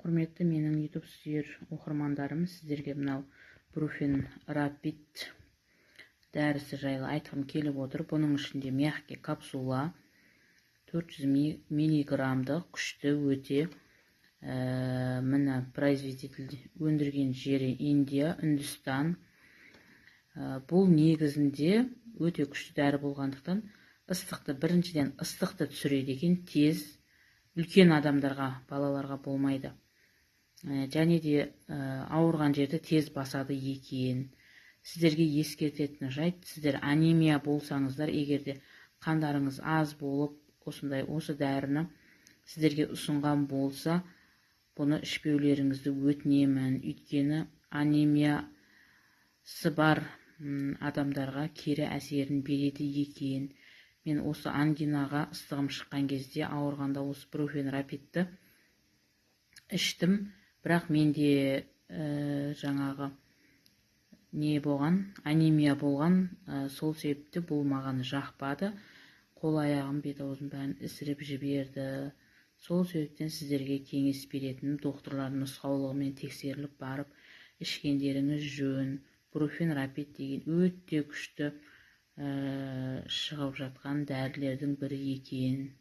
Құрметті менің YouTube сүйер оқырмандарым, сіздерге мынау Brufen Rapid дәрісі жайлы айтқым келіп отыр. Бұның ішінде мягкий капсула 400 миллиграммдық күшті өте. Мына производитель өндірген жері Индия, Үндістан. Бұл негізінде өте күшті дәрі болғандықтан біріншіден ыстықты түсіреді екен, тез, үлкен адамдарға, балаларға болмайды. Және де ауырған жерді тез басады екен. Сіздерге ескертетін жайт, сіздер анемия болсаңыздар, егерде қандарыңыз аз болып, осы дәріні сіздерге ұсынған болса, бұны ішпеулеріңізді өтінемін. Өйткені анемиясы бар адамдарға кері әсерін береді екен. Мен осы ангинаға ыстығым шыққан кезде ауырғанда осы Brufen Rapidті іштім. Бірақ менде жаңағы анемия болған, сол себепті бұл маған жақпады. Қол аяғым, бет аузым бәрін ісіріп жіберді. Сол себептен сіздерге кеңес беретінім, докторлардың нұсқаулығымен тексеріліп барып ішкендеріңіз жөн. Brufen Rapid деген өте күшті шығып жатқан дәрілердің бірі екен.